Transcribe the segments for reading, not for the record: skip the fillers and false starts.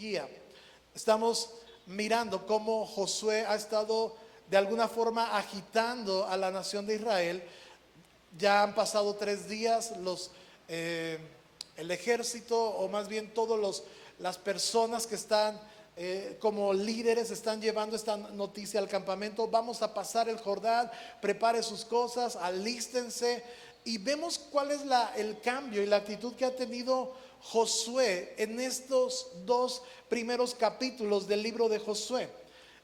guía. Estamos mirando cómo Josué ha estado de alguna forma agitando a la nación de Israel. Ya han pasado 3 días, el ejército, o más bien todas las personas que están como líderes están llevando esta noticia al campamento. Vamos a pasar el Jordán, prepare sus cosas, alístense. Y vemos cuál es el cambio y la actitud que ha tenido Josué en estos 2 primeros capítulos del libro de Josué.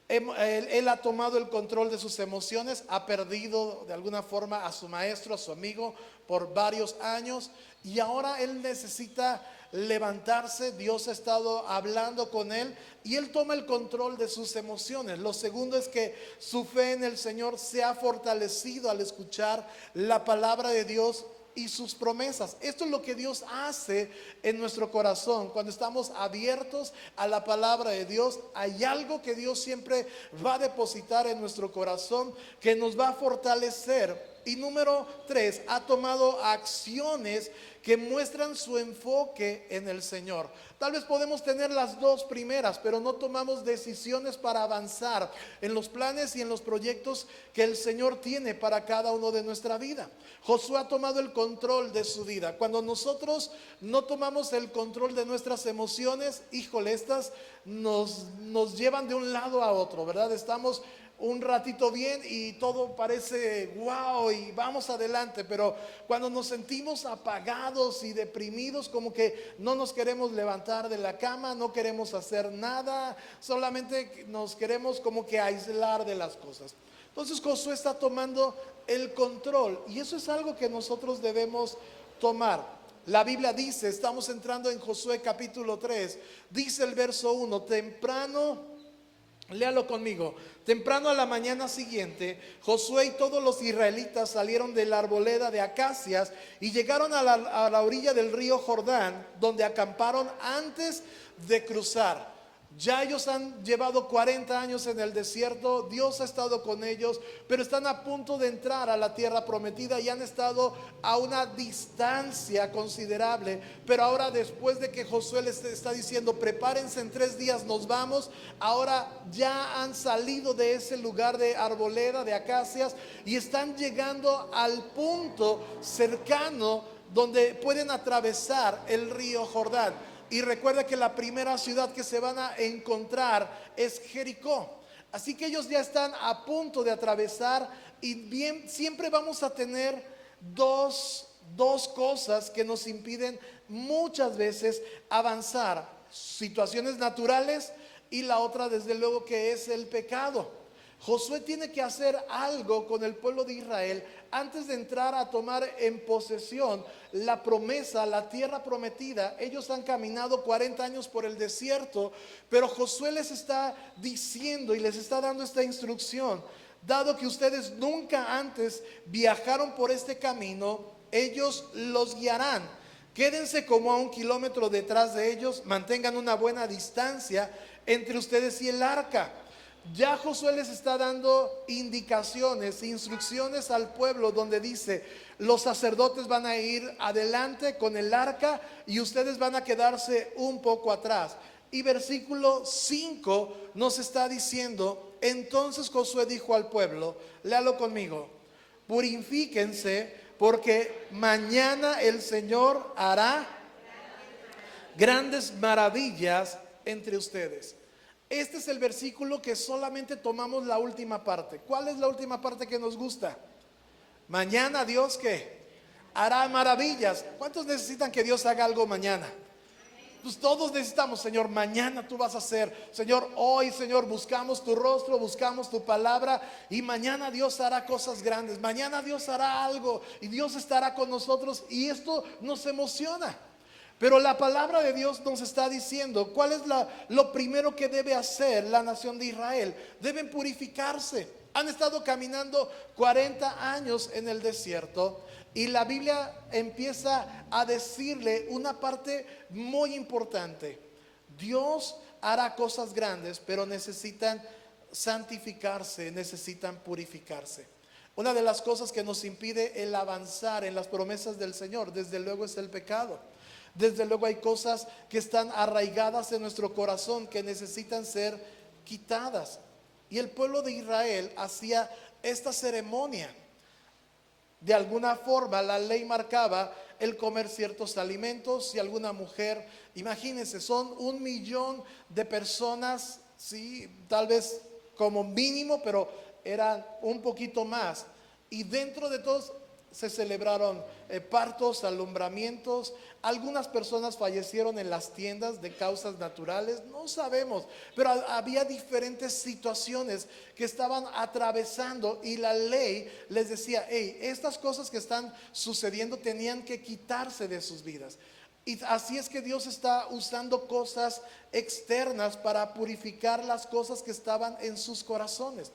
Él ha tomado el control de sus emociones, ha perdido de alguna forma a su maestro, a su amigo por varios años, y ahora él necesita levantarse. Dios ha estado hablando con él y él toma el control de sus emociones. Lo segundo es que su fe en el Señor se ha fortalecido al escuchar la palabra de Dios y sus promesas. Esto es lo que Dios hace en nuestro corazón. Cuando estamos abiertos a la palabra de Dios, hay algo que Dios siempre va a depositar en nuestro corazón que nos va a fortalecer. Y número 3, ha tomado acciones que muestran su enfoque en el Señor. Tal vez podemos tener las 2 primeras, pero no tomamos decisiones para avanzar en los planes y en los proyectos que el Señor tiene para cada uno de nuestra vida. Josué ha tomado el control de su vida. Cuando nosotros no tomamos el control de nuestras emociones, híjole, estas nos llevan de un lado a otro, ¿verdad? Estamos un ratito bien y todo parece wow y vamos adelante, pero cuando nos sentimos apagados y deprimidos, como que no nos queremos levantar de la cama, no queremos hacer nada, solamente nos queremos como que aislar de las cosas. Entonces Josué está tomando el control y eso es algo que nosotros debemos tomar. La Biblia dice, estamos entrando en Josué capítulo 3, dice el verso 1, temprano, léalo conmigo. Temprano a la mañana siguiente, Josué y todos los israelitas salieron de la arboleda de acacias y llegaron a la orilla del río Jordán, donde acamparon antes de cruzar. Ya ellos han llevado 40 años en el desierto, Dios ha estado con ellos, pero están a punto de entrar a la tierra prometida y han estado a una distancia considerable. Pero ahora, después de que Josué les está diciendo, prepárense, en 3 días nos vamos, ahora ya han salido de ese lugar de arboleda, de acacias, y están llegando al punto cercano donde pueden atravesar el río Jordán. Y recuerda que la primera ciudad que se van a encontrar es Jericó. Así que ellos ya están a punto de atravesar. Y bien, siempre vamos a tener dos cosas que nos impiden muchas veces avanzar: situaciones naturales y la otra, desde luego, que es el pecado. Josué tiene que hacer algo con el pueblo de Israel antes de entrar a tomar en posesión la promesa, la tierra prometida. Ellos han caminado 40 años por el desierto, pero Josué les está diciendo y les está dando esta instrucción: dado que ustedes nunca antes viajaron por este camino, ellos los guiarán. Quédense como a 1 kilómetro detrás de ellos, mantengan una buena distancia entre ustedes y el arca. Ya Josué les está dando indicaciones, instrucciones al pueblo, donde dice: los sacerdotes van a ir adelante con el arca y ustedes van a quedarse un poco atrás. Y versículo 5 nos está diciendo: entonces Josué dijo al pueblo, léalo conmigo, purifíquense, porque mañana el Señor hará grandes maravillas entre ustedes. Este es el versículo que solamente tomamos la última parte. ¿Cuál es la última parte que nos gusta? Mañana Dios, ¿qué? Hará maravillas. ¿Cuántos necesitan que Dios haga algo mañana? Pues todos necesitamos: Señor, mañana tú vas a hacer. Señor, hoy, Señor, buscamos tu rostro, buscamos tu palabra, y mañana Dios hará cosas grandes. Mañana Dios hará algo y Dios estará con nosotros, y esto nos emociona. Pero la palabra de Dios nos está diciendo cuál es lo primero que debe hacer la nación de Israel. Deben purificarse. Han estado caminando 40 años en el desierto, y la Biblia empieza a decirle una parte muy importante: Dios hará cosas grandes, pero necesitan santificarse, necesitan purificarse. Una de las cosas que nos impide el avanzar en las promesas del Señor, desde luego, es el pecado. Desde luego hay cosas que están arraigadas en nuestro corazón que necesitan ser quitadas. Y el pueblo de Israel hacía esta ceremonia. De alguna forma la ley marcaba el comer ciertos alimentos. Si alguna mujer, imagínense, son 1 millón de personas, sí, tal vez como mínimo, pero eran un poquito más. Y dentro de todos se celebraron partos, alumbramientos. Algunas personas fallecieron en las tiendas de causas naturales, no sabemos, pero había diferentes situaciones que estaban atravesando y la ley les decía, hey, estas cosas que están sucediendo tenían que quitarse de sus vidas. Y así es que Dios está usando cosas externas para purificar las cosas que estaban en sus corazones.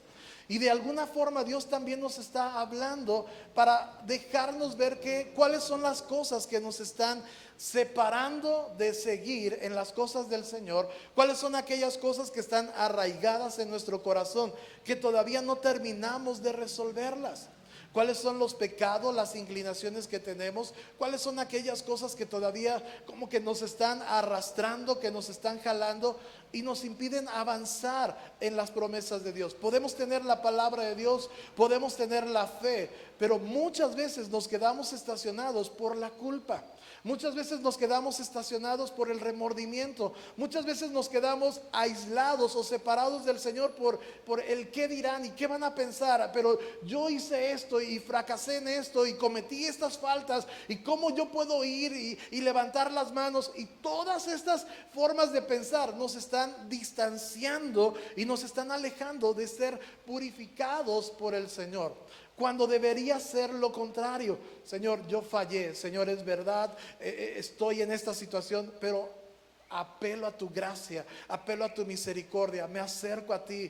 Y de alguna forma Dios también nos está hablando para dejarnos ver cuáles son las cosas que nos están separando de seguir en las cosas del Señor. Cuáles son aquellas cosas que están arraigadas en nuestro corazón, que todavía no terminamos de resolverlas. ¿Cuáles son los pecados, las inclinaciones que tenemos? ¿Cuáles son aquellas cosas que todavía como que nos están arrastrando, que nos están jalando y nos impiden avanzar en las promesas de Dios? Podemos tener la palabra de Dios, podemos tener la fe, pero muchas veces nos quedamos estacionados por la culpa. Muchas veces nos quedamos estacionados por el remordimiento. Muchas veces nos quedamos aislados o separados del Señor por el qué dirán y qué van a pensar. Pero yo hice esto y fracasé en esto y cometí estas faltas, y cómo yo puedo ir y levantar las manos. Y todas estas formas de pensar nos están distanciando y nos están alejando de ser purificados por el Señor, cuando debería ser lo contrario. Señor, yo fallé, Señor, es verdad, estoy en esta situación, pero apelo a tu gracia, apelo a tu misericordia, me acerco a ti,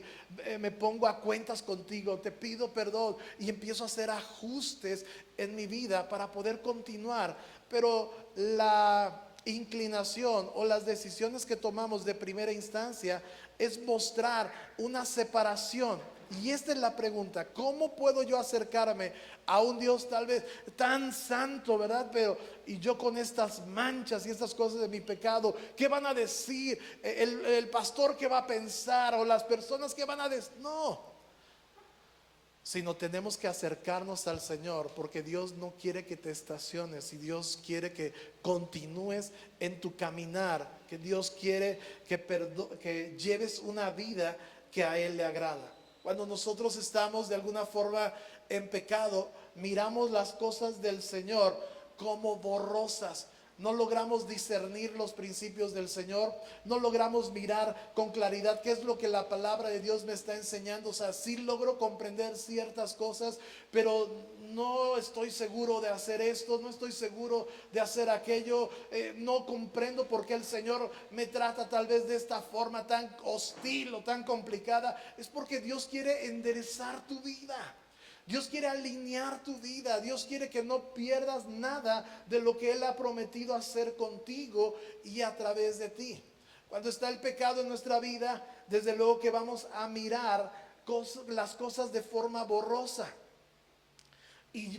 me pongo a cuentas contigo, te pido perdón y empiezo a hacer ajustes en mi vida para poder continuar. Pero la inclinación o las decisiones que tomamos de primera instancia es mostrar una separación. Y esta es la pregunta: ¿cómo puedo yo acercarme a un Dios tal vez tan santo, verdad? Pero y yo con estas manchas y estas cosas de mi pecado, ¿qué van a decir? El pastor, ¿qué va a pensar? O las personas, ¿qué van a decir? No, sino tenemos que acercarnos al Señor, porque Dios no quiere que te estaciones, y Dios quiere que continúes en tu caminar, que Dios quiere que lleves una vida que a Él le agrada. Cuando nosotros estamos de alguna forma en pecado, miramos las cosas del Señor como borrosas. No logramos discernir los principios del Señor, no logramos mirar con claridad qué es lo que la palabra de Dios me está enseñando. O sea, sí logro comprender ciertas cosas, pero no estoy seguro de hacer esto, no estoy seguro de hacer aquello, no comprendo por qué el Señor me trata tal vez de esta forma tan hostil o tan complicada. Es porque Dios quiere enderezar tu vida. Dios quiere alinear tu vida. Dios quiere que no pierdas nada de lo que Él ha prometido hacer contigo y a través de ti. Cuando está el pecado en nuestra vida, desde luego que vamos a mirar las cosas de forma borrosa. Y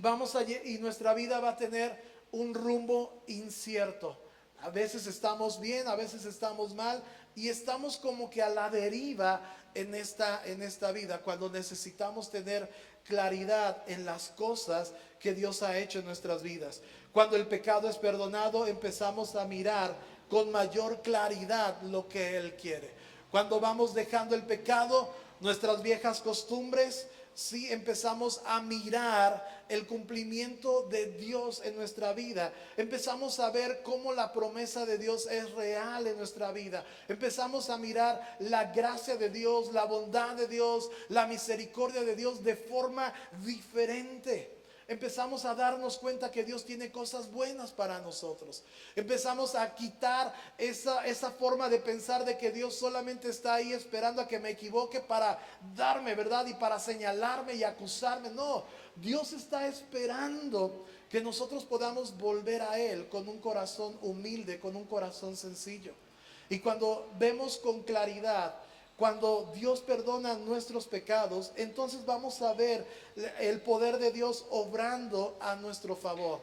nuestra vida va a tener un rumbo incierto. A veces estamos bien, a veces estamos mal, y estamos como que a la deriva en esta vida, cuando necesitamos tener claridad en las cosas que Dios ha hecho en nuestras vidas. Cuando el pecado es perdonado, empezamos a mirar con mayor claridad lo que Él quiere. Cuando vamos dejando el pecado, nuestras viejas costumbres, sí, empezamos a mirar el cumplimiento de Dios en nuestra vida. Empezamos a ver cómo la promesa de Dios es real en nuestra vida. Empezamos a mirar la gracia de Dios, la bondad de Dios, la misericordia de Dios de forma diferente. Empezamos a darnos cuenta que Dios tiene cosas buenas para nosotros. Empezamos a quitar esa forma de pensar de que Dios solamente está ahí esperando a que me equivoque para darme, ¿verdad? Y para señalarme y acusarme. No, Dios está esperando que nosotros podamos volver a Él con un corazón humilde, con un corazón sencillo. Y cuando vemos con claridad cuando Dios perdona nuestros pecados, entonces vamos a ver el poder de Dios obrando a nuestro favor.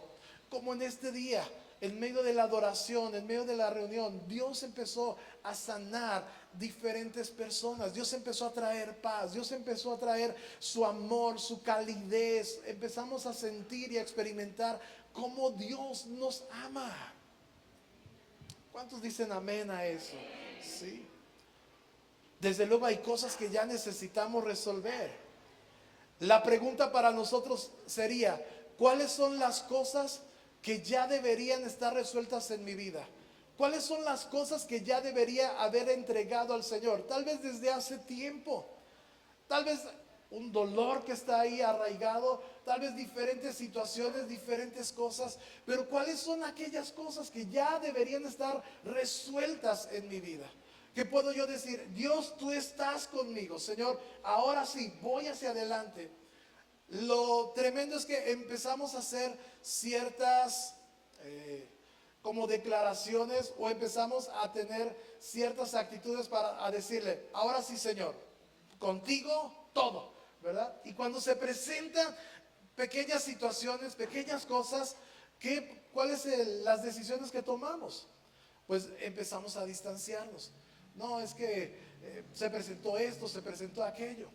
Como en este día, en medio de la adoración, en medio de la reunión, Dios empezó a sanar diferentes personas. Dios empezó a traer paz. Dios empezó a traer su amor, su calidez. Empezamos a sentir y a experimentar cómo Dios nos ama. ¿Cuántos dicen amén a eso? Sí. Desde luego hay cosas que ya necesitamos resolver. La pregunta para nosotros sería, ¿cuáles son las cosas que ya deberían estar resueltas en mi vida? ¿Cuáles son las cosas que ya debería haber entregado al Señor? Tal vez desde hace tiempo. Tal vez un dolor que está ahí arraigado, tal vez diferentes situaciones, diferentes cosas, pero ¿cuáles son aquellas cosas que ya deberían estar resueltas en mi vida? ¿Qué puedo yo decir? Dios, tú estás conmigo, Señor, ahora sí, voy hacia adelante. Lo tremendo es que empezamos a hacer ciertas como declaraciones, o empezamos a tener ciertas actitudes para a decirle, ahora sí, Señor, contigo todo, ¿verdad? Y cuando se presentan pequeñas situaciones, pequeñas cosas, ¿cuáles son las decisiones que tomamos? Pues empezamos a distanciarnos. No, es que se presentó esto, se presentó aquello.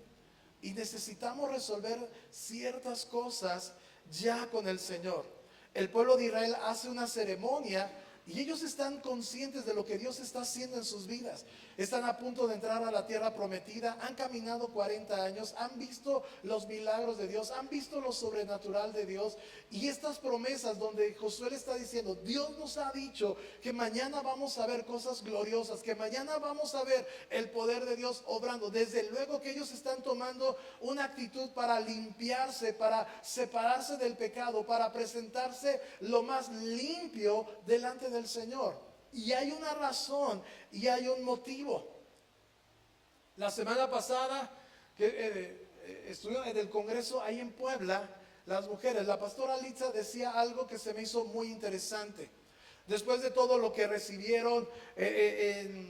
Y necesitamos resolver ciertas cosas ya con el Señor. El pueblo de Israel hace una ceremonia y ellos están conscientes de lo que Dios está haciendo en sus vidas. Están a punto de entrar a la tierra prometida. Han caminado 40 años. Han visto los milagros de Dios. Han visto lo sobrenatural de Dios. Y estas promesas donde Josué le está diciendo, Dios nos ha dicho que mañana vamos a ver cosas gloriosas. Que mañana vamos a ver el poder de Dios obrando. Desde luego que ellos están tomando una actitud para limpiarse, para separarse del pecado, para presentarse lo más limpio delante del Señor. Y hay una razón y hay un motivo. La semana pasada que estuvieron en el congreso ahí en Puebla, las mujeres, la pastora Litza decía algo que se me hizo muy interesante. Después de todo lo que recibieron de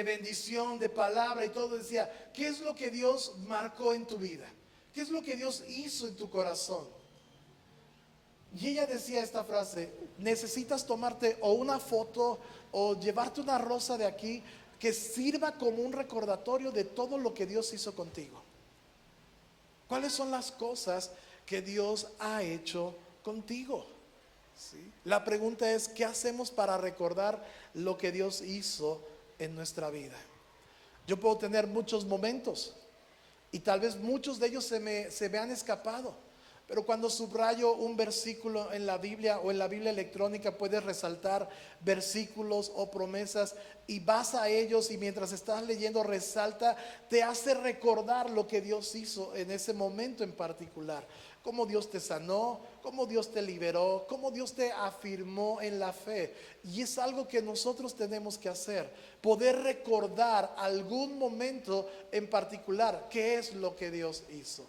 bendición, de palabra y todo, decía, ¿qué es lo que Dios marcó en tu vida? ¿Qué es lo que Dios hizo en tu corazón? Y ella decía esta frase, necesitas tomarte o una foto o llevarte una rosa de aquí que sirva como un recordatorio de todo lo que Dios hizo contigo. ¿Cuáles son las cosas que Dios ha hecho contigo? ¿Sí? La pregunta es, ¿qué hacemos para recordar lo que Dios hizo en nuestra vida? Yo puedo tener muchos momentos y tal vez muchos de ellos se me han escapado. Pero cuando subrayo un versículo en la Biblia o en la Biblia electrónica, puedes resaltar versículos o promesas y vas a ellos y mientras estás leyendo resalta, te hace recordar lo que Dios hizo en ese momento en particular. Cómo Dios te sanó, cómo Dios te liberó, cómo Dios te afirmó en la fe. Y es algo que nosotros tenemos que hacer, poder recordar algún momento en particular, qué es lo que Dios hizo.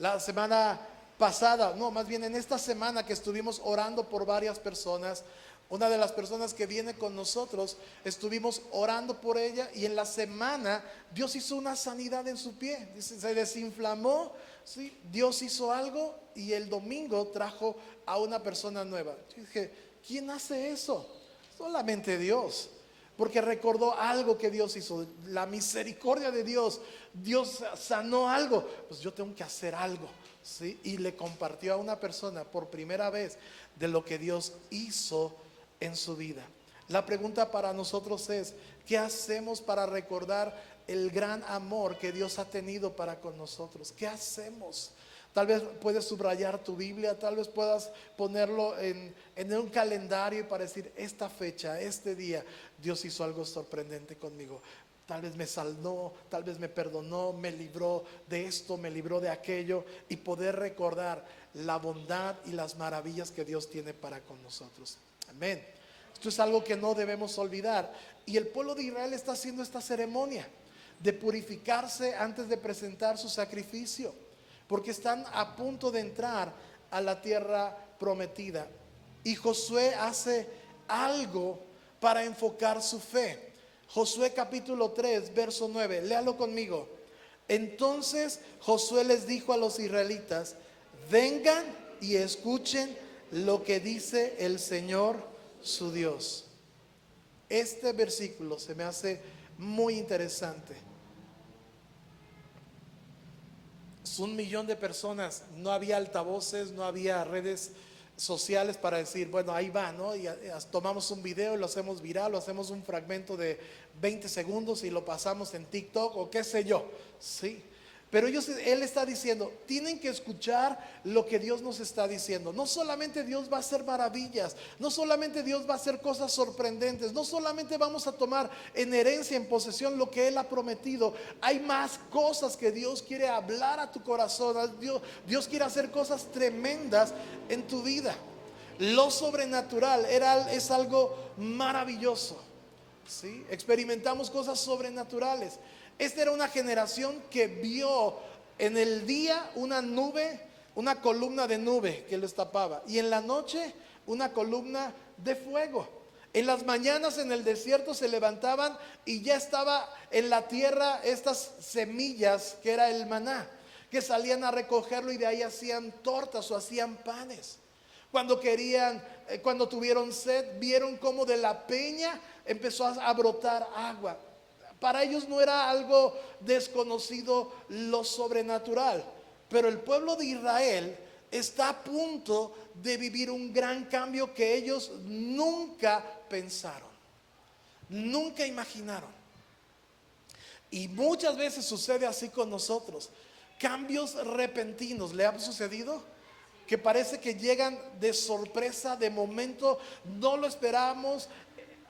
La semana pasada, no, más bien en esta semana que estuvimos orando por varias personas, una de las personas que viene con nosotros, estuvimos orando por ella y en la semana Dios hizo una sanidad en su pie. Dice, se desinflamó, ¿sí? Dios hizo algo y el domingo trajo a una persona nueva. Yo dije, ¿quién hace eso? Solamente Dios. Porque recordó algo que Dios hizo, la misericordia de Dios. Dios sanó algo, pues yo tengo que hacer algo, ¿sí? Y le compartió a una persona por primera vez de lo que Dios hizo en su vida. La pregunta para nosotros es, ¿qué hacemos para recordar el gran amor que Dios ha tenido para con nosotros? ¿Qué hacemos? Tal vez puedes subrayar tu Biblia, tal vez puedas ponerlo en un calendario para decir, esta fecha, este día, Dios hizo algo sorprendente conmigo. Tal vez me salvó, tal vez me perdonó, me libró de esto, me libró de aquello, y poder recordar la bondad y las maravillas que Dios tiene para con nosotros. Amén. Esto es algo que no debemos olvidar. Y el pueblo de Israel está haciendo esta ceremonia de purificarse antes de presentar su sacrificio, porque están a punto de entrar a la tierra prometida. Y Josué hace algo para enfocar su fe. Josué capítulo 3, verso 9, léalo conmigo. Entonces Josué les dijo a los israelitas: vengan y escuchen lo que dice el Señor su Dios. Este versículo se me hace muy interesante. Es 1 millón de personas, no había altavoces, no había redes sociales para decir, bueno, ahí va, ¿no? Y tomamos un video, lo hacemos viral, lo hacemos un fragmento de 20 segundos y lo pasamos en TikTok o qué sé yo, ¿sí? Pero él está diciendo, tienen que escuchar lo que Dios nos está diciendo. No solamente Dios va a hacer maravillas, no solamente Dios va a hacer cosas sorprendentes, no solamente vamos a tomar en herencia, en posesión lo que Él ha prometido. Hay más cosas que Dios quiere hablar a tu corazón. Dios quiere hacer cosas tremendas en tu vida. Lo sobrenatural es algo maravilloso, ¿sí? Experimentamos cosas sobrenaturales. Esta era una generación que vio en el día una nube, una columna de nube que les tapaba, y en la noche una columna de fuego. En las mañanas en el desierto se levantaban y ya estaba en la tierra estas semillas que era el maná, que salían a recogerlo y de ahí hacían tortas o hacían panes. Cuando tuvieron sed, vieron cómo de la peña empezó a brotar agua. Para ellos no era algo desconocido lo sobrenatural, pero el pueblo de Israel está a punto de vivir un gran cambio que ellos nunca pensaron, nunca imaginaron. Y muchas veces sucede así con nosotros. Cambios repentinos, ¿le ha sucedido? Que parece que llegan de sorpresa, de momento, no lo esperamos.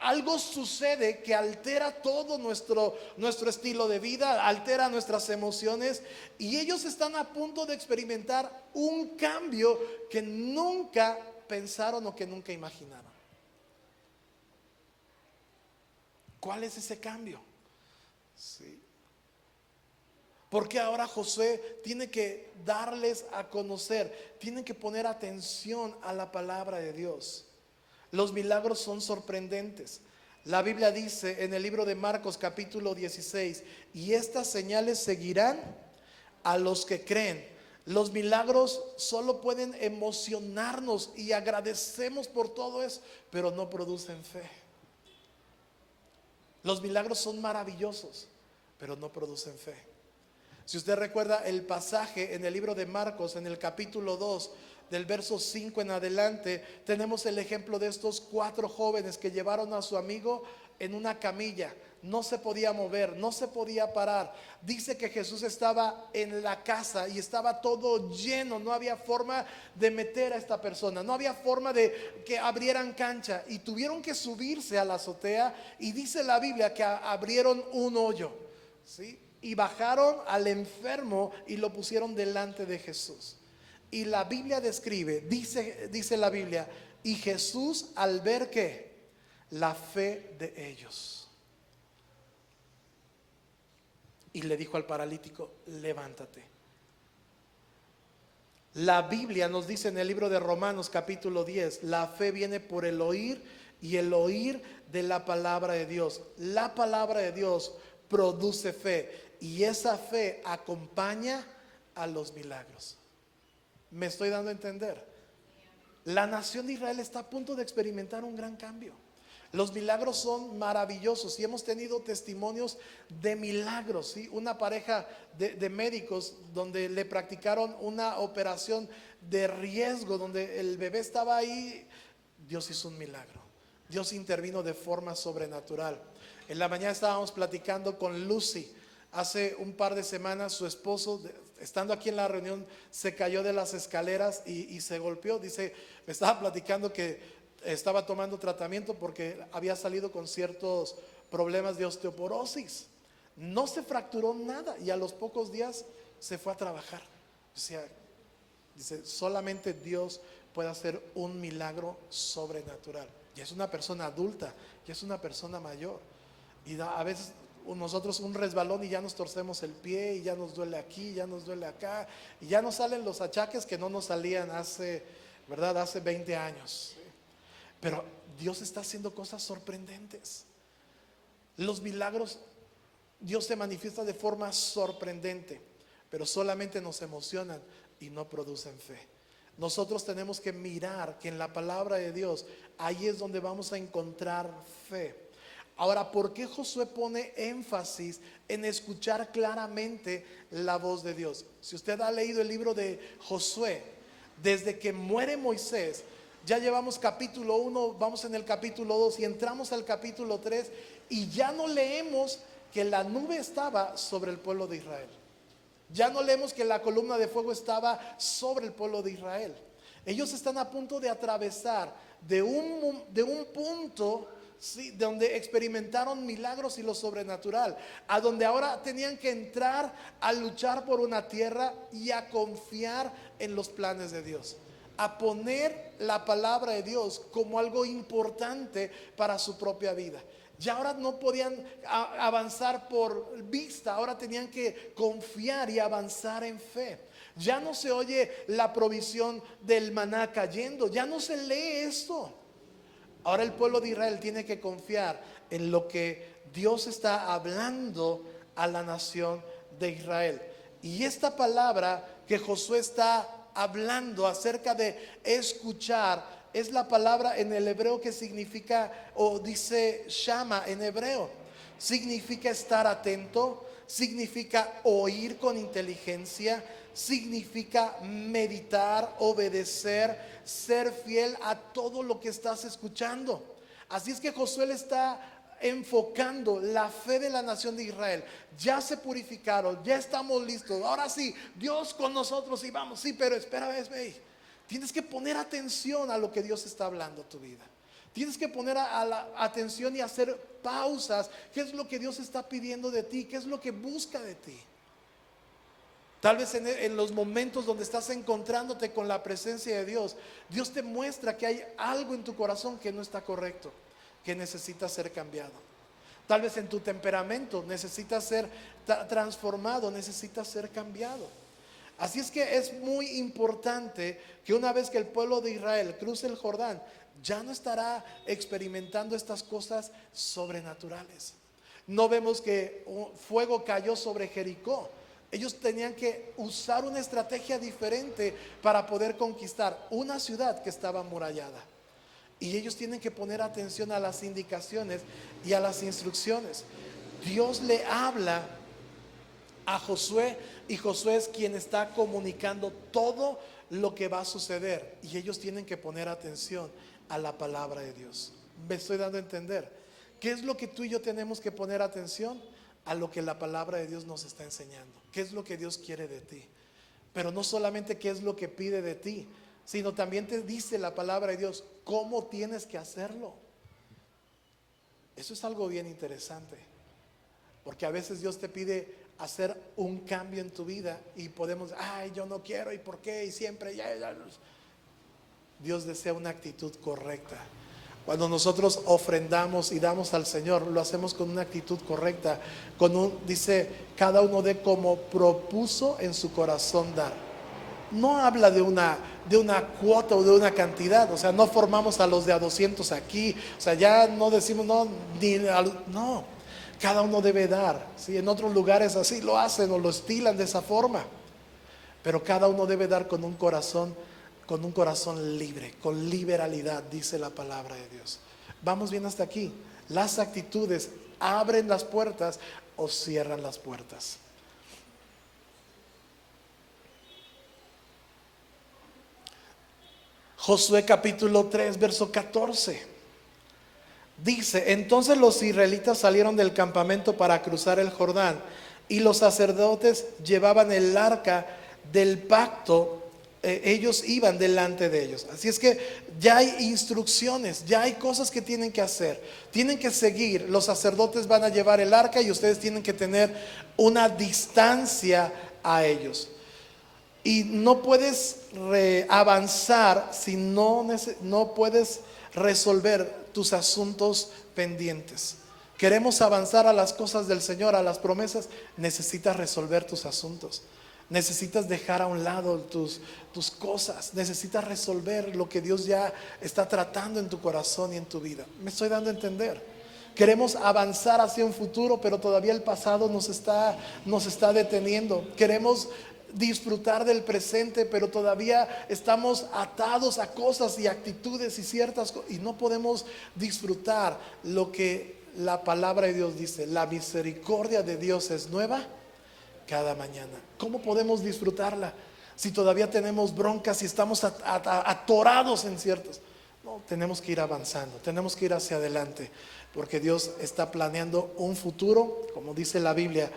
Algo sucede que altera todo nuestro estilo de vida, altera nuestras emociones, y ellos están a punto de experimentar un cambio que nunca pensaron o que nunca imaginaron. ¿Cuál es ese cambio? Sí. Porque ahora Josué tiene que darles a conocer, tienen que poner atención a la palabra de Dios. Los milagros son sorprendentes. La Biblia dice en el libro de Marcos capítulo 16, y estas señales seguirán a los que creen. Los milagros solo pueden emocionarnos y agradecemos por todo eso, pero no producen fe. Los milagros son maravillosos, pero no producen fe. Si usted recuerda el pasaje en el libro de Marcos, en el capítulo 2, del verso 5 en adelante, tenemos el ejemplo de estos 4 jóvenes que llevaron a su amigo en una camilla. No se podía mover, no se podía parar. Dice que Jesús estaba en la casa y estaba todo lleno. No había forma de meter a esta persona, no había forma de que abrieran cancha, y tuvieron que subirse a la azotea, y dice la Biblia que abrieron un hoyo, ¿sí? Y bajaron al enfermo y lo pusieron delante de Jesús. Y la Biblia describe, dice la Biblia, y Jesús al ver que la fe de ellos, y le dijo al paralítico: levántate. La Biblia nos dice en el libro de Romanos capítulo 10, la fe viene por el oír, y el oír de la palabra de Dios. La palabra de Dios produce fe, y esa fe acompaña a los milagros. ¿Me estoy dando a entender? La nación de Israel está a punto de experimentar un gran cambio. Los milagros son maravillosos y hemos tenido testimonios de milagros, ¿sí? Una pareja de médicos donde le practicaron una operación de riesgo, donde el bebé estaba ahí. Dios hizo un milagro. Dios intervino de forma sobrenatural. En la mañana estábamos platicando con Lucy. Hace un par de semanas su esposo, estando aquí en la reunión, se cayó de las escaleras y se golpeó. Dice, me estaba platicando que estaba tomando tratamiento porque había salido con ciertos problemas de osteoporosis. No se fracturó nada y a los pocos días se fue a trabajar. O sea, dice, solamente Dios puede hacer un milagro sobrenatural. Y es una persona adulta, y es una persona mayor. Y a veces nosotros un resbalón y ya nos torcemos el pie, y ya nos duele aquí, ya nos duele acá, y ya nos salen los achaques que no nos salían hace 20 años. Pero Dios está haciendo cosas sorprendentes. Los milagros, Dios se manifiesta de forma sorprendente, pero solamente nos emocionan y no producen fe. Nosotros tenemos que mirar que en la palabra de Dios, ahí es donde vamos a encontrar fe. Ahora, ¿por qué Josué pone énfasis en escuchar claramente la voz de Dios? Si usted ha leído el libro de Josué, desde que muere Moisés, ya llevamos capítulo 1, vamos en el capítulo 2 y entramos al capítulo 3 y ya no leemos que la nube estaba sobre el pueblo de Israel. Ya no leemos que la columna de fuego estaba sobre el pueblo de Israel. Ellos están a punto de atravesar de un punto, sí, donde experimentaron milagros y lo sobrenatural, a donde ahora tenían que entrar a luchar por una tierra y a confiar en los planes de Dios, a poner la palabra de Dios como algo importante para su propia vida. Ya ahora no podían avanzar por vista, ahora tenían que confiar y avanzar en fe. Ya no se oye la provisión del maná cayendo, ya no se lee esto. Ahora el pueblo de Israel tiene que confiar en lo que Dios está hablando a la nación de Israel. Y esta palabra que Josué está hablando acerca de escuchar es la palabra en el hebreo que significa, o dice shama en hebreo. Significa estar atento, significa oír con inteligencia, significa meditar, obedecer, ser fiel a todo lo que estás escuchando. Así es que Josué le está enfocando la fe de la nación de Israel. Ya se purificaron, ya estamos listos. Ahora sí, Dios con nosotros y vamos. Sí, pero espera, ve. Tienes que poner atención a lo que Dios está hablando a tu vida. Tienes que poner a la atención y hacer pausas. ¿Qué es lo que Dios está pidiendo de ti? ¿Qué es lo que busca de ti? Tal vez en los momentos donde estás encontrándote con la presencia de Dios, Dios te muestra que hay algo en tu corazón que no está correcto, que necesita ser cambiado. Tal vez en tu temperamento necesitas ser transformado, necesitas ser cambiado. Así es que es muy importante que una vez que el pueblo de Israel cruce el Jordán, ya no estará experimentando estas cosas sobrenaturales. No vemos que fuego cayó sobre Jericó. Ellos tenían que usar una estrategia diferente para poder conquistar una ciudad que estaba amurallada. Y ellos tienen que poner atención a las indicaciones y a las instrucciones. Dios le habla a Josué y Josué es quien está comunicando todo lo que va a suceder y ellos tienen que poner atención a la palabra de Dios. Me estoy dando a entender. ¿Qué es lo que tú y yo tenemos que poner atención? A lo que la palabra de Dios nos está enseñando. ¿Qué es lo que Dios quiere de ti? Pero no solamente qué es lo que pide de ti, sino también te dice la palabra de Dios cómo tienes que hacerlo. Eso es algo bien interesante, porque a veces Dios te pide hacer un cambio en tu vida y podemos, ay, yo no quiero, y por qué, y siempre, ya. Dios desea una actitud correcta. Cuando nosotros ofrendamos y damos al Señor, lo hacemos con una actitud correcta. Dice, cada uno dé como propuso en su corazón dar. No habla de una cuota o de una cantidad. O sea, no formamos a los de a 200 aquí. O sea, ya no decimos, no. Cada uno debe dar. ¿Sí? En otros lugares así lo hacen o lo estilan de esa forma. Pero cada uno debe dar con un corazón libre, con liberalidad, dice la palabra de Dios. Vamos bien hasta aquí. Las actitudes abren las puertas o cierran las puertas. Josué capítulo 3, verso 14. Dice, entonces los israelitas salieron del campamento para cruzar el Jordán y los sacerdotes llevaban el arca del pacto. Ellos iban delante de ellos. Así es que ya hay instrucciones, ya hay cosas que tienen que hacer. Tienen que seguir. Los sacerdotes van a llevar el arca y ustedes tienen que tener una distancia a ellos. Y no puedes avanzar si no puedes resolver tus asuntos pendientes. Queremos avanzar a las cosas del Señor, a las promesas. Necesitas resolver tus asuntos. Necesitas dejar a un lado tus cosas. Necesitas resolver lo que Dios ya está tratando en tu corazón y en tu vida. Me estoy dando a entender. Queremos avanzar hacia un futuro, pero todavía el pasado nos está deteniendo. Queremos disfrutar del presente, pero todavía estamos atados a cosas y actitudes y ciertas cosas, y no podemos disfrutar lo que la palabra de Dios dice. La misericordia de Dios es nueva cada mañana. ¿Cómo podemos disfrutarla si todavía tenemos broncas y estamos atorados en ciertos? No, tenemos que ir avanzando, tenemos que ir hacia adelante, porque Dios está planeando un futuro, como dice la Biblia,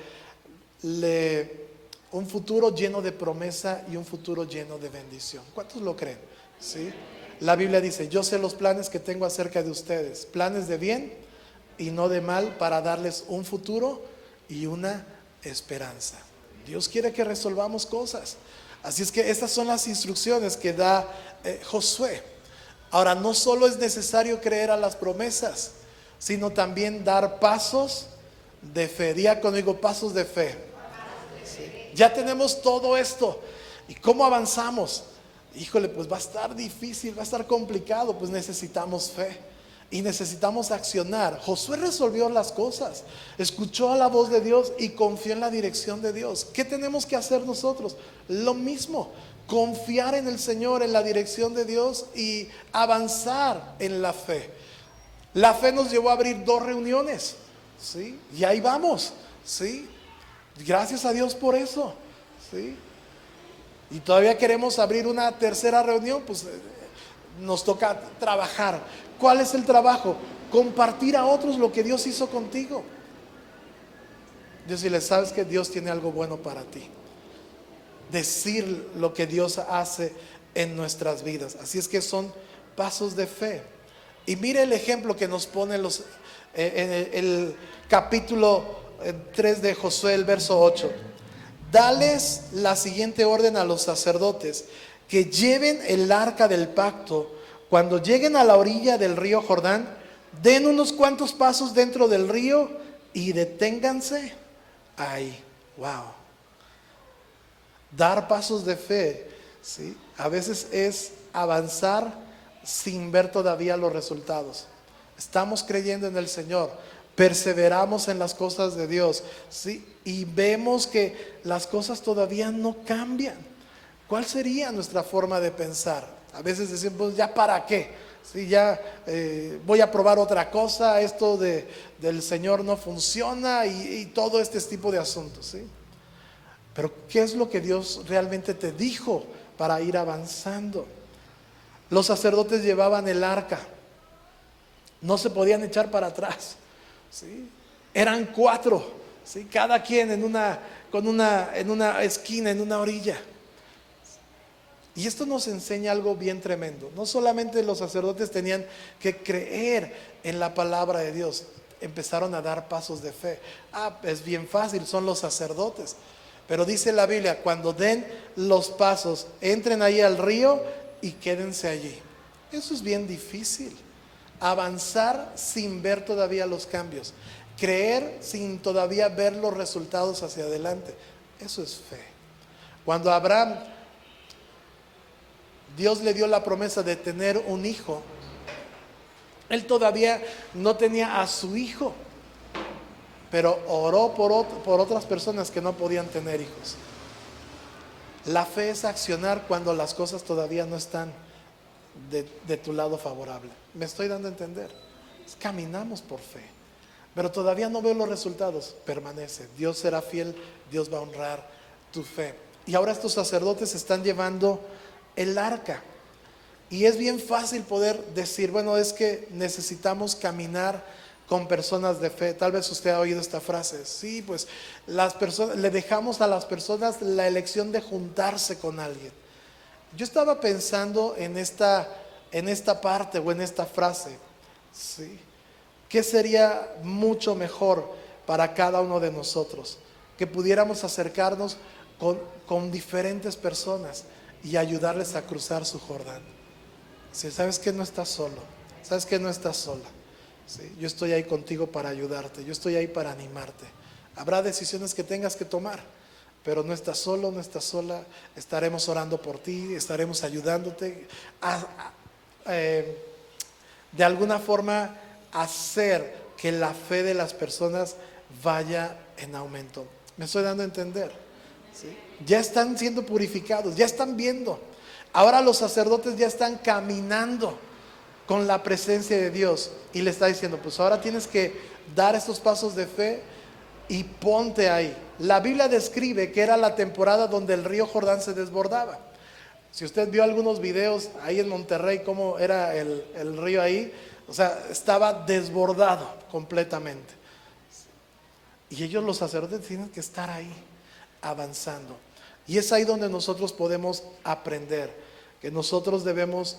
un futuro lleno de promesa y un futuro lleno de bendición. ¿Cuántos lo creen? ¿Sí? La Biblia dice: yo sé los planes que tengo acerca de ustedes, planes de bien y no de mal, para darles un futuro y una esperanza. Dios quiere que resolvamos cosas. Así es que estas son las instrucciones que da Josué. Ahora, no solo es necesario creer a las promesas, sino también dar pasos de fe. Diga conmigo: pasos de fe. ¿Sí? Ya tenemos todo esto. ¿Y cómo avanzamos? Híjole, pues va a estar difícil, va a estar complicado. Pues necesitamos fe y necesitamos accionar. Josué resolvió las cosas, escuchó a la voz de Dios y confió en la dirección de Dios. ¿Qué tenemos que hacer nosotros? Lo mismo. Confiar en el Señor, en la dirección de Dios, y avanzar en la fe. La fe nos llevó a abrir 2 reuniones, ¿sí? Y ahí vamos, ¿sí? Gracias a Dios por eso, ¿sí? Y todavía queremos abrir una 3.ª reunión, pues nos toca trabajar. ¿Cuál es el trabajo? Compartir a otros lo que Dios hizo contigo. Decirles: sabes que Dios tiene algo bueno para ti. Decir lo que Dios hace en nuestras vidas. Así es que son pasos de fe. Y mire el ejemplo que nos pone en el capítulo 3 de Josué, el verso 8. Dales la siguiente orden a los sacerdotes: que lleven el arca del pacto. Cuando lleguen a la orilla del río Jordán, den unos cuantos pasos dentro del río y deténganse ahí. Wow. Dar pasos de fe, ¿sí? A veces es avanzar sin ver todavía los resultados. Estamos creyendo en el Señor, perseveramos en las cosas de Dios, ¿sí? Y vemos que las cosas todavía no cambian. ¿Cuál sería nuestra forma de pensar? A veces decimos: pues, ¿ya para qué? ¿Sí? Ya voy a probar otra cosa, esto del Señor no funciona, y todo este tipo de asuntos, ¿sí? Pero ¿qué es lo que Dios realmente te dijo para ir avanzando? Los sacerdotes llevaban el arca, no se podían echar para atrás, ¿sí? Eran 4, ¿sí? Cada quien en una esquina, en una orilla. Y esto nos enseña algo bien tremendo. No solamente los sacerdotes tenían que creer en la palabra de Dios, empezaron a dar pasos de fe. Es bien fácil, son los sacerdotes. Pero dice la Biblia: cuando den los pasos, entren ahí al río y quédense allí. Eso es bien difícil. Avanzar sin ver todavía los cambios. Creer sin todavía ver los resultados hacia adelante. Eso es fe. Cuando Abraham, Dios le dio la promesa de tener un hijo, él todavía no tenía a su hijo, pero oró por otras personas que no podían tener hijos. La fe es accionar cuando las cosas todavía no están de tu lado favorable. ¿Me estoy dando a entender? Caminamos por fe, pero todavía no veo los resultados. Permanece, Dios será fiel, Dios va a honrar tu fe. Y ahora estos sacerdotes están llevando el arca, y es bien fácil poder decir: bueno, es que necesitamos caminar con personas de fe. Tal vez usted ha oído esta frase: sí, pues las personas, le dejamos a las personas la elección de juntarse con alguien. Yo estaba pensando en esta parte, o en esta frase, ¿sí? ¿Qué sería mucho mejor para cada uno de nosotros? Que pudiéramos acercarnos con diferentes personas y ayudarles a cruzar su Jordán. Si sabes que no estás solo, sabes que no estás sola, ¿sí? Yo estoy ahí contigo para ayudarte, yo estoy ahí para animarte. Habrá decisiones que tengas que tomar, pero no estás solo, no estás sola. Estaremos orando por ti, estaremos ayudándote de alguna forma hacer que la fe de las personas vaya en aumento. ¿Me estoy dando a entender? ¿Sí? Ya están siendo purificados, ya están viendo. Ahora los sacerdotes ya están caminando con la presencia de Dios y le está diciendo, pues ahora tienes que dar estos pasos de fe y ponte ahí. La Biblia describe que era la temporada donde el río Jordán se desbordaba. Si usted vio algunos videos ahí en Monterrey, cómo era el río ahí, o sea, estaba desbordado completamente. Y ellos, los sacerdotes, tienen que estar ahí, avanzando. Y es ahí donde nosotros podemos aprender, que nosotros debemos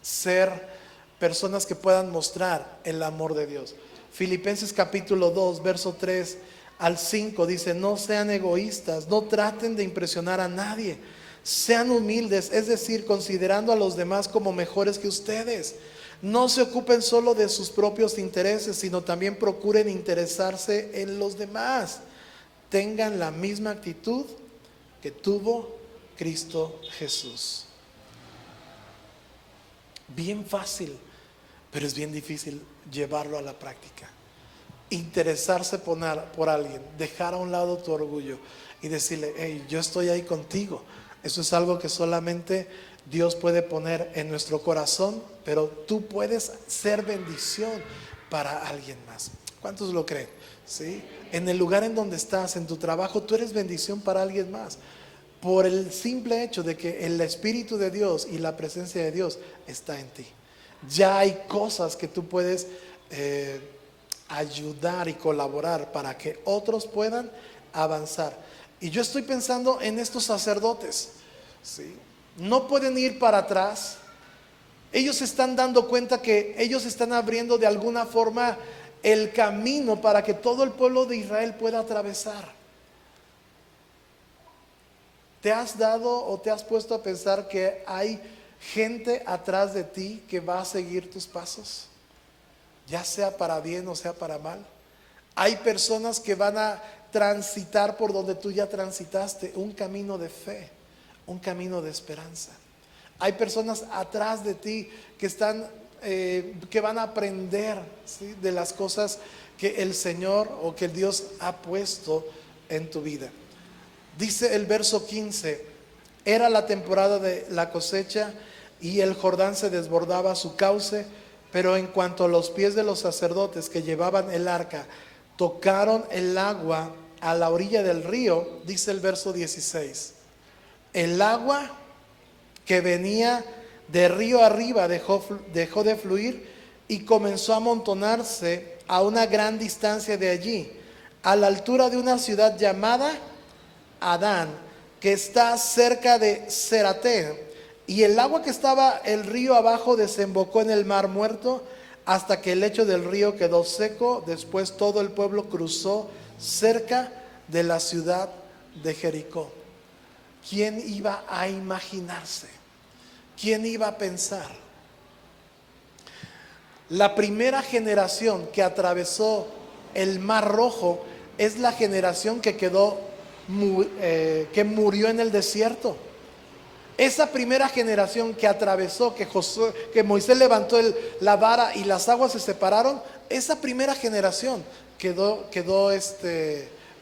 ser personas que puedan mostrar el amor de Dios. Filipenses capítulo 2, verso 3 al 5 dice, no sean egoístas, no traten de impresionar a nadie, sean humildes, es decir, considerando a los demás como mejores que ustedes. No se ocupen solo de sus propios intereses, sino también procuren interesarse en los demás. Tengan la misma actitud que tuvo Cristo Jesús. Bien fácil, pero es bien difícil llevarlo a la práctica. Interesarse por alguien, dejar a un lado tu orgullo y decirle, hey, yo estoy ahí contigo. Eso es algo que solamente Dios puede poner en nuestro corazón, pero tú puedes ser bendición para alguien más. ¿Cuántos lo creen? ¿Sí? En el lugar en donde estás, en tu trabajo, tú eres bendición para alguien más. Por el simple hecho de que el Espíritu de Dios y la presencia de Dios está en ti. Ya hay cosas que tú puedes ayudar y colaborar para que otros puedan avanzar. Y yo estoy pensando en estos sacerdotes, ¿sí? No pueden ir para atrás. Ellos se están dando cuenta que ellos están abriendo de alguna forma el camino para que todo el pueblo de Israel pueda atravesar. ¿Te has dado o te has puesto a pensar que hay gente atrás de ti que va a seguir tus pasos? Ya sea para bien o sea para mal. Hay personas que van a transitar por donde tú ya transitaste, un camino de fe, un camino de esperanza. Hay personas atrás de ti que están, que van a aprender, ¿sí?, de las cosas que el Señor o que el Dios ha puesto en tu vida. Dice el verso 15, era la temporada de la cosecha y el Jordán se desbordaba a su cauce, pero en cuanto a los pies de los sacerdotes que llevaban el arca tocaron el agua a la orilla del río, dice el verso 16, el agua que venía de río arriba dejó de fluir y comenzó a amontonarse a una gran distancia de allí, a la altura de una ciudad llamada Adán, que está cerca de Zerate. Y el agua que estaba el río abajo desembocó en el mar muerto hasta que el lecho del río quedó seco. Después todo el pueblo cruzó cerca de la ciudad de Jericó. ¿Quién iba a imaginarse? ¿Quién iba a pensar? La primera generación que atravesó el Mar Rojo es la generación que que murió en el desierto. Esa primera generación que atravesó, que Moisés levantó la vara y las aguas se separaron, esa primera generación quedó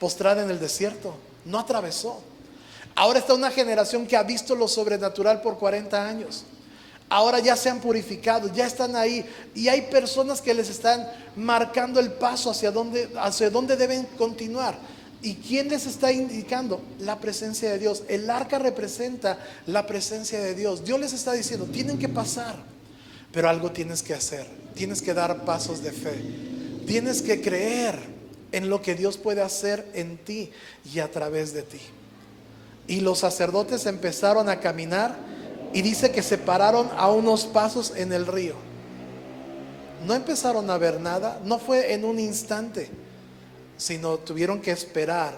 postrada en el desierto, no atravesó. Ahora está una generación que ha visto lo sobrenatural por 40 años. Ahora ya se han purificado, ya están ahí y hay personas que les están marcando el paso hacia dónde deben continuar. ¿Y quién les está indicando? La presencia de Dios. El arca representa la presencia de Dios. Dios les está diciendo, tienen que pasar, pero algo tienes que hacer. Tienes que dar pasos de fe. Tienes que creer en lo que Dios puede hacer en ti y a través de ti. Y los sacerdotes empezaron a caminar y dice que se pararon a unos pasos en el río. No empezaron a ver nada, no fue en un instante, sino tuvieron que esperar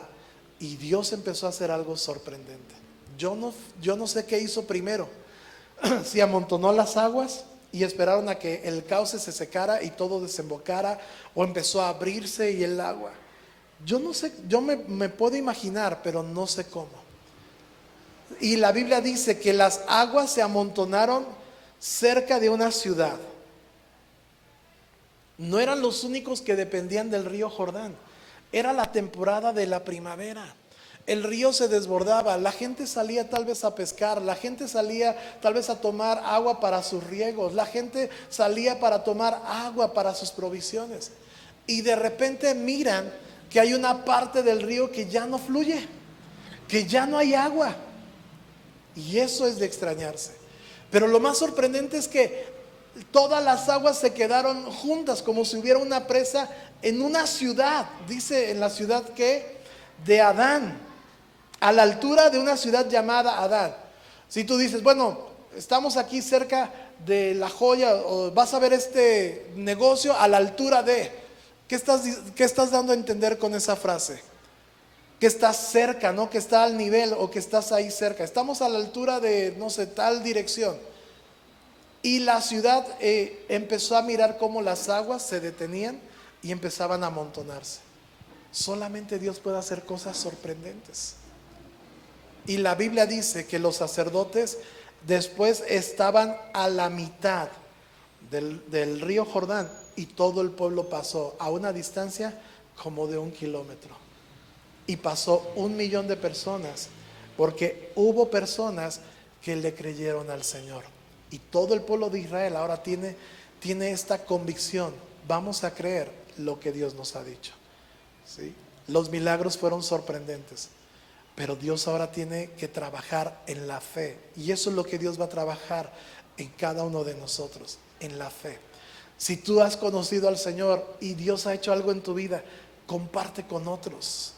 y Dios empezó a hacer algo sorprendente. Yo no sé qué hizo primero, si amontonó las aguas y esperaron a que el cauce se secara y todo desembocara, o empezó a abrirse y el agua. Yo no sé, yo me puedo imaginar, pero no sé cómo. Y la Biblia dice que las aguas se amontonaron cerca de una ciudad. No eran los únicos que dependían del río Jordán. Era la temporada de la primavera. El río se desbordaba, la gente salía tal vez a pescar, la gente salía tal vez a tomar agua para sus riegos, la gente salía para tomar agua para sus provisiones. Y de repente miran que hay una parte del río que ya no fluye, que ya no hay agua. Y eso es de extrañarse. Pero lo más sorprendente es que todas las aguas se quedaron juntas, como si hubiera una presa en una ciudad. Dice en la ciudad que de Adán, a la altura de una ciudad llamada Adán. Si tú dices, bueno, estamos aquí cerca de La Joya, o vas a ver este negocio a la altura de, ¿qué estás dando a entender con esa frase? Que estás cerca, ¿no? Que está al nivel, o que estás ahí cerca. Estamos a la altura de, no sé, tal dirección. Y la ciudad empezó a mirar cómo las aguas se detenían y empezaban a amontonarse. Solamente Dios puede hacer cosas sorprendentes. Y la Biblia dice que los sacerdotes después estaban a la mitad del río Jordán, y todo el pueblo pasó a una distancia como de 1 kilómetro. Y pasó 1 millón de personas, porque hubo personas que le creyeron al Señor. Y todo el pueblo de Israel ahora tiene esta convicción: vamos a creer lo que Dios nos ha dicho, ¿sí? Los milagros fueron sorprendentes, pero Dios ahora tiene que trabajar en la fe. Y eso es lo que Dios va a trabajar en cada uno de nosotros, en la fe. Si tú has conocido al Señor y Dios ha hecho algo en tu vida, comparte con otros.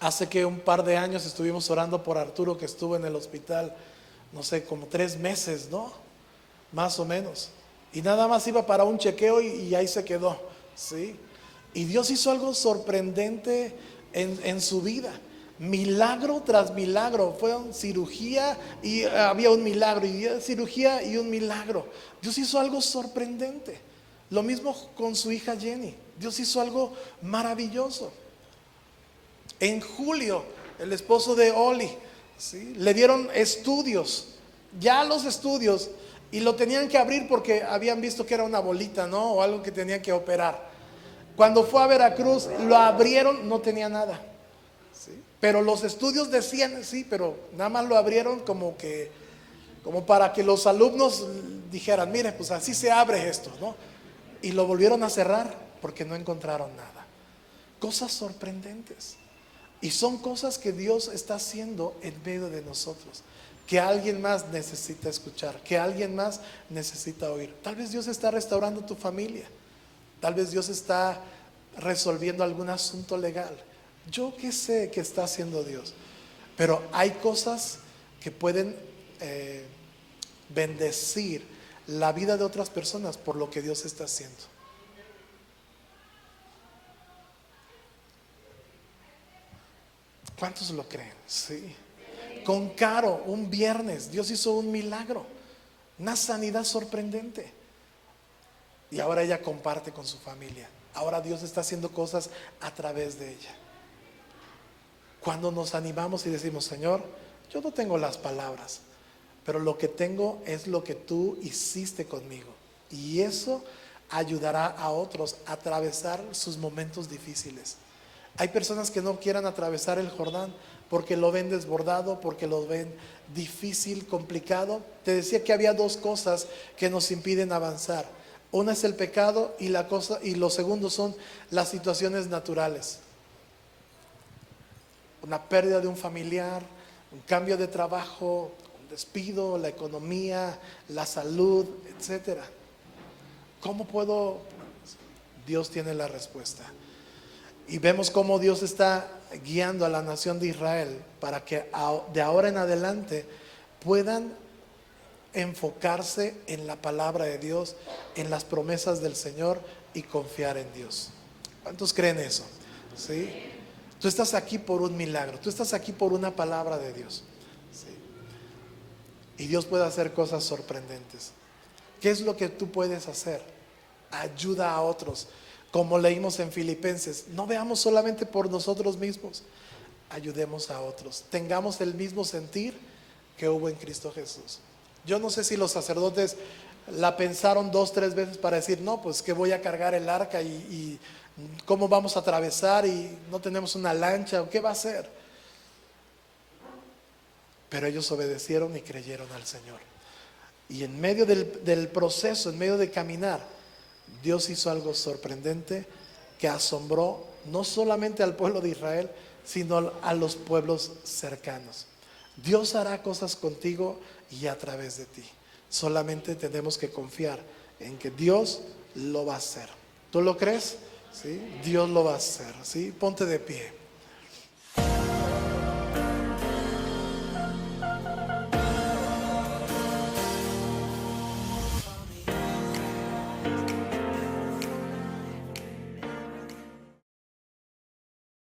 Hace que un par de años estuvimos orando por Arturo, que estuvo en el hospital, no sé, como 3 meses, ¿no? Más o menos. Y nada más iba para un chequeo y ahí se quedó, ¿sí? Y Dios hizo algo sorprendente en su vida. Milagro tras milagro. Fue una cirugía y había un milagro, y cirugía y un milagro. Dios hizo algo sorprendente. Lo mismo con su hija Jenny. Dios hizo algo maravilloso. En julio, el esposo de Oli, ¿sí?, le dieron estudios, ya los estudios, y lo tenían que abrir porque habían visto que era una bolita, ¿no? O algo que tenían que operar. Cuando fue a Veracruz, lo abrieron, no tenía nada, ¿sí? Pero los estudios decían, sí, pero nada más lo abrieron como para que los alumnos dijeran, mire, pues así se abre esto, ¿no? Y lo volvieron a cerrar porque no encontraron nada. Cosas sorprendentes. Y son cosas que Dios está haciendo en medio de nosotros, que alguien más necesita escuchar, que alguien más necesita oír. Tal vez Dios está restaurando tu familia. Tal vez Dios está resolviendo algún asunto legal. Yo qué sé qué está haciendo Dios. Pero hay cosas que pueden bendecir la vida de otras personas por lo que Dios está haciendo. ¿Cuántos lo creen? Sí. Con Caro, un viernes, Dios hizo un milagro, una sanidad sorprendente. Y ahora ella comparte con su familia. Ahora Dios está haciendo cosas a través de ella. Cuando nos animamos y decimos, Señor, yo no tengo las palabras, pero lo que tengo es lo que tú hiciste conmigo. Y eso ayudará a otros a atravesar sus momentos difíciles. Hay personas que no quieran atravesar el Jordán porque lo ven desbordado, porque lo ven difícil, complicado. Te decía que había 2 cosas que nos impiden avanzar. Una es el pecado, y lo segundo son las situaciones naturales. Una pérdida de un familiar, un cambio de trabajo, un despido, la economía, la salud, etcétera. ¿Cómo puedo? Dios tiene la respuesta. Y vemos cómo Dios está guiando a la nación de Israel para que de ahora en adelante puedan enfocarse en la palabra de Dios, en las promesas del Señor, y confiar en Dios. ¿Cuántos creen eso? ¿Sí? Tú estás aquí por un milagro, tú estás aquí por una palabra de Dios, ¿sí? Y Dios puede hacer cosas sorprendentes. ¿Qué es lo que tú puedes hacer? Ayuda a otros. Como leímos en Filipenses, no veamos solamente por nosotros mismos, ayudemos a otros. Tengamos el mismo sentir que hubo en Cristo Jesús. Yo no sé si los sacerdotes la pensaron 2, 3 veces para decir, no, pues que voy a cargar el arca y cómo vamos a atravesar y no tenemos una lancha, o qué va a hacer. Pero ellos obedecieron y creyeron al Señor. Y en medio del proceso, en medio de caminar, Dios hizo algo sorprendente que asombró no solamente al pueblo de Israel, sino a los pueblos cercanos. Dios hará cosas contigo y a través de ti. Solamente tenemos que confiar en que Dios lo va a hacer. ¿Tú lo crees? ¿Sí? Dios lo va a hacer. ¿Sí? Ponte de pie.